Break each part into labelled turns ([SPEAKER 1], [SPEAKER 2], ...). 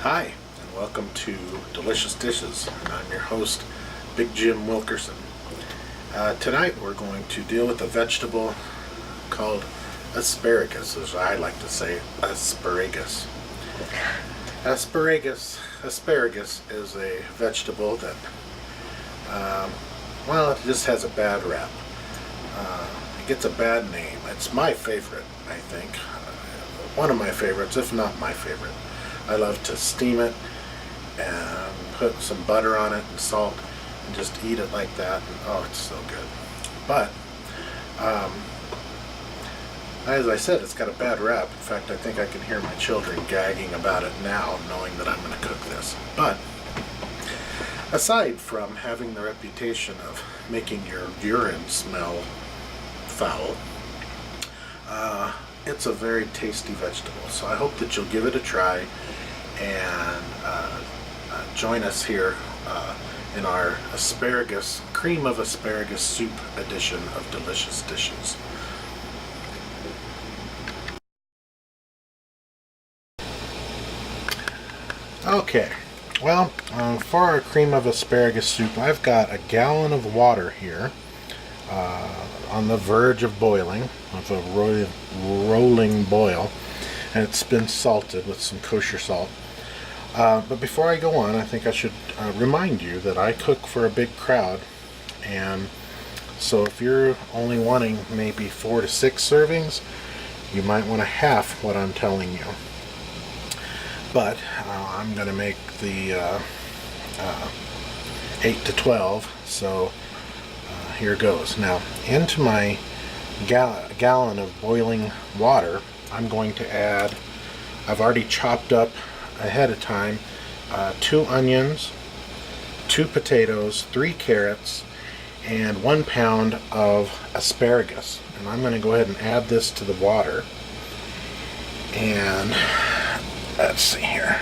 [SPEAKER 1] Hi, and welcome to Delicious Dishes, and I'm your host, Big Jim Wilkerson. Tonight we're going to deal with a vegetable called asparagus, as I like to say, asparagus. Asparagus is a vegetable that, it just has a bad rap. It gets a bad name. It's my favorite, I think. One of my favorites, if not my favorite. I love to steam it and put some butter on it and salt and just eat it like that. And, oh, it's so good. But, as I said, it's got a bad rap. In fact, I think I can hear my children gagging about it now, knowing that I'm going to cook this. But, aside from having the reputation of making your urine smell foul, it's a very tasty vegetable. So I hope that you'll give it a try and join us here in our cream of asparagus soup edition of Delicious Dishes. Okay, well, for our cream of asparagus soup, I've got a gallon of water here on the verge of boiling, of a rolling boil, and it's been salted with some kosher salt. But before I go on, I think I should remind you that I cook for a big crowd, and so if you're only wanting maybe 4 to 6 servings, you might want to half what I'm telling you. But I'm going to make the 8 to 12, so here goes. Now, into my gallon of boiling water, I'm going to add, I've already chopped up ahead of time, 2 onions, 2 potatoes, 3 carrots, and 1 pound of asparagus. And I'm going to go ahead and add this to the water. And let's see here.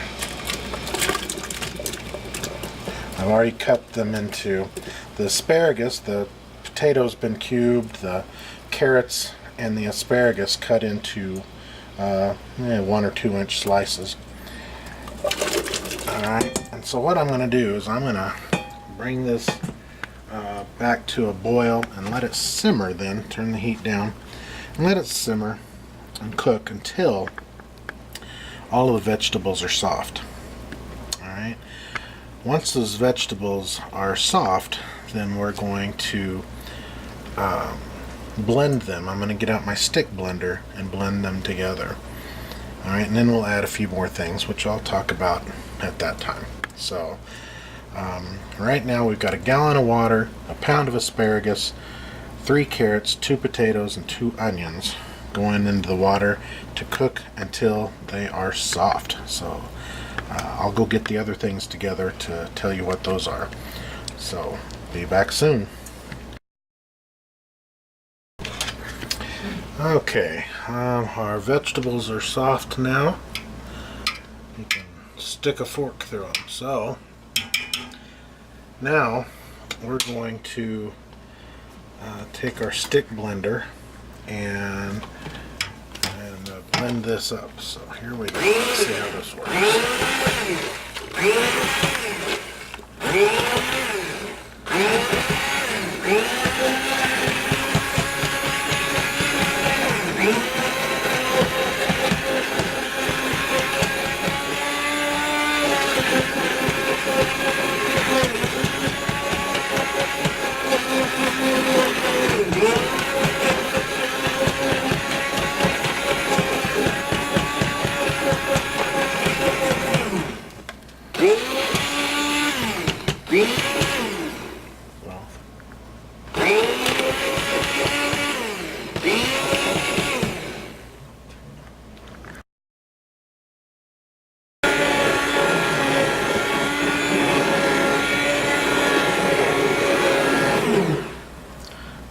[SPEAKER 1] I've already cut them into the asparagus. The potatoes been cubed, the carrots and the asparagus cut into 1 or 2 inch slices. Alright, and so what I'm going to do is I'm going to bring this back to a boil and let it simmer then. Turn the heat down and let it simmer and cook until all of the vegetables are soft. Alright, once those vegetables are soft, then we're going to blend them. I'm going to get out my stick blender and blend them together. Alright, and then we'll add a few more things, which I'll talk about at that time. So, right now we've got a gallon of water, a pound of asparagus, 3 carrots, 2 potatoes, and 2 onions going into the water to cook until they are soft. So, I'll go get the other things together to tell you what those are. So, be back soon. Okay, our vegetables are soft now. You can stick a fork through them. So, now we're going to take our stick blender and blend this up. So here we go. Let's see how this works.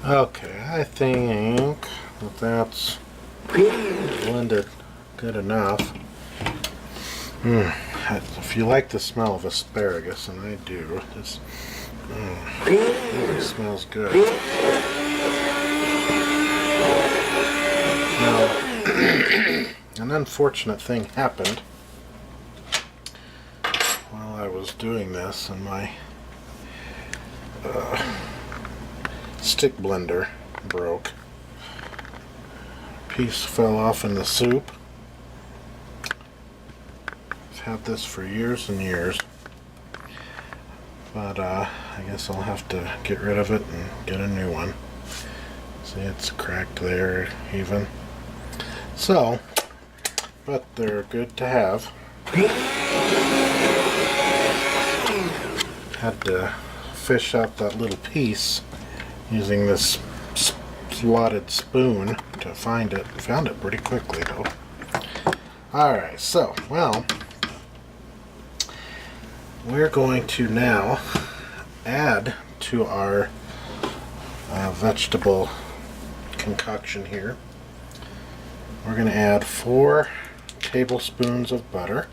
[SPEAKER 1] Okay, I think that that's blended good enough. If you like the smell of asparagus, and I do, it really smells good. Now, an unfortunate thing happened. was doing this and my stick blender broke. A piece fell off in the soup. I've had this for years and years, but I guess I'll have to get rid of it and get a new one. See, it's cracked there even. So, but they're good to have. Had to fish out that little piece using this slotted spoon to find it. Found it pretty quickly though. Alright, so, well, we're going to now add to our vegetable concoction here. We're going to add 4 tablespoons of butter.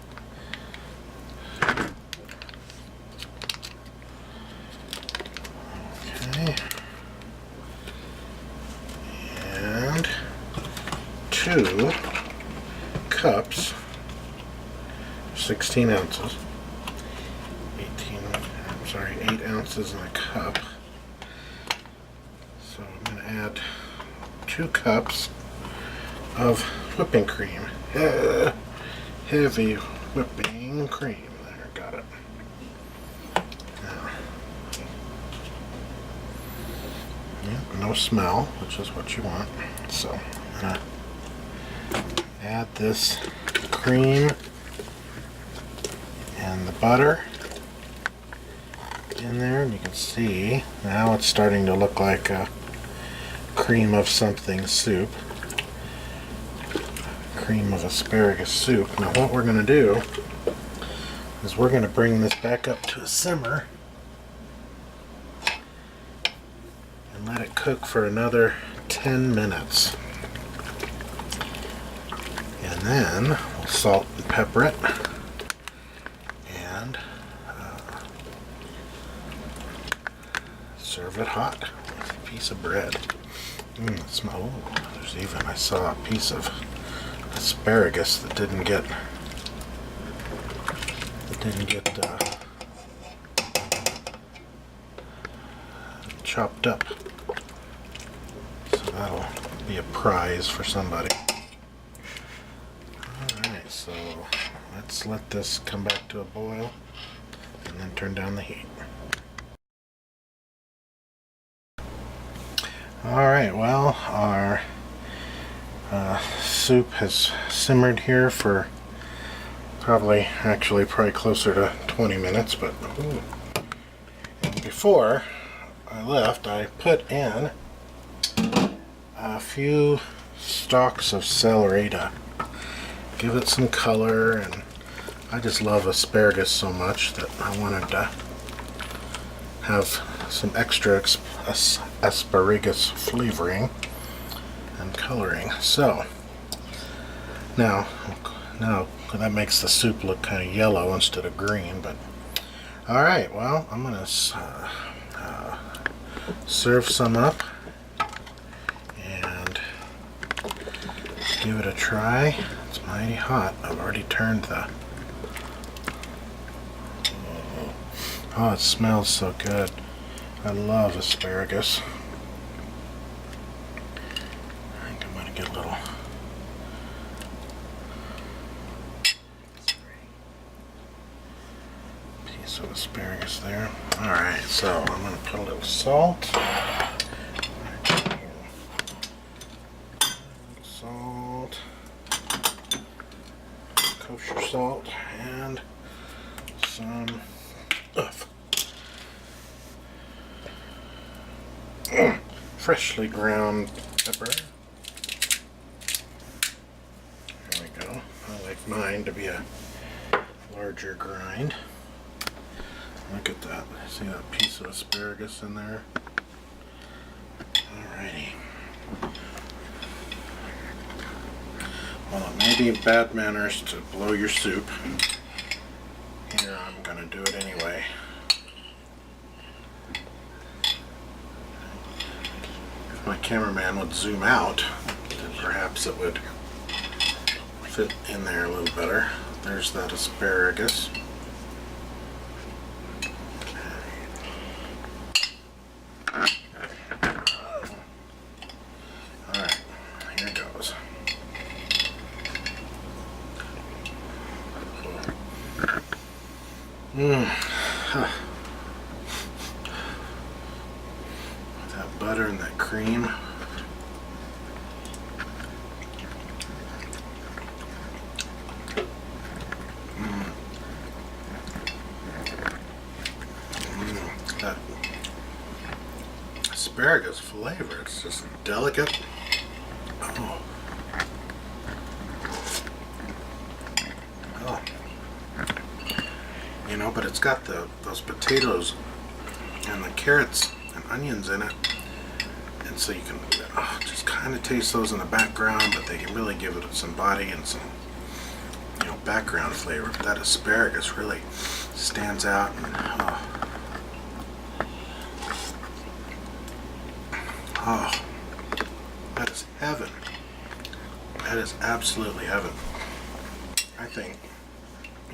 [SPEAKER 1] Okay. And 2 cups, 16 ounces. 8 ounces in a cup. So I'm going to add 2 cups of whipping cream. Heavy whipping cream. There, got it. Now, yeah, no smell, which is what you want. So I'm going to add this cream and the butter in there, and you can see now it's starting to look like a cream of something soup. Cream of asparagus soup. Now what we're going to do is we're going to bring this back up to a simmer and let it cook for another 10 minutes. And then we'll salt and pepper it and serve it hot with a piece of bread. It smells. Oh, there's even, I saw a piece of asparagus that didn't get chopped up. So that'll be a prize for somebody. Alright, so let's let this come back to a boil and then turn down the heat. Alright, well, our soup has simmered here for probably closer to 20 minutes, but before I left, I put in a few stalks of celery to give it some color, and I just love asparagus so much that I wanted to have some extra asparagus flavoring and coloring. So now that makes the soup look kind of yellow instead of green, but alright, well, I'm gonna serve some up and give it a try. It's mighty hot. I've already turned the oh, it smells so good. I love asparagus. I think I'm going to get a little piece of asparagus there. Alright, so I'm going to put a little salt. Salt. Kosher salt. And some freshly ground pepper. There we go. I like mine to be a larger grind. Look at that. See that piece of asparagus in there? Alrighty. Well, it may be bad manners to blow your soup. Here, I'm gonna do it anyway. If my cameraman would zoom out, then perhaps it would fit in there a little better. There's that asparagus. Mmm. That butter and that cream. That asparagus flavor, it's just delicate. Oh. Oh. You know, but it's got those potatoes and the carrots and onions in it, and so you can just kind of taste those in the background, but they can really give it some body and some, you know, background flavor. But that asparagus really stands out. And oh, that is heaven. That is absolutely heaven. I think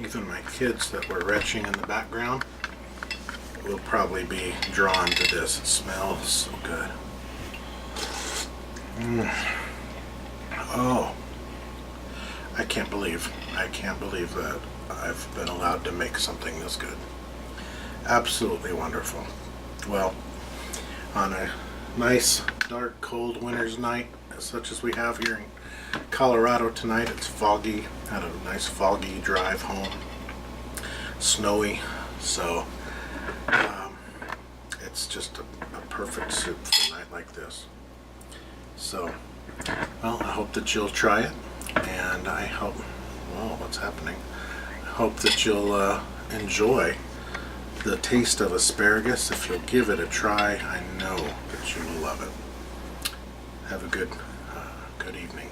[SPEAKER 1] even my kids that were retching in the background will probably be drawn to this. It smells so good. Oh, I can't believe that I've been allowed to make something this good. Absolutely wonderful. Well, on a nice, dark, cold winter's night, such as we have here in Colorado tonight, it's foggy. Had a nice foggy drive home. Snowy, so it's just a perfect soup for a night like this. So, well, I hope that you'll try it, and I hope, well, what's happening? I hope that you'll enjoy the taste of asparagus. If you'll give it a try, I know that you will love it. Have a good evening.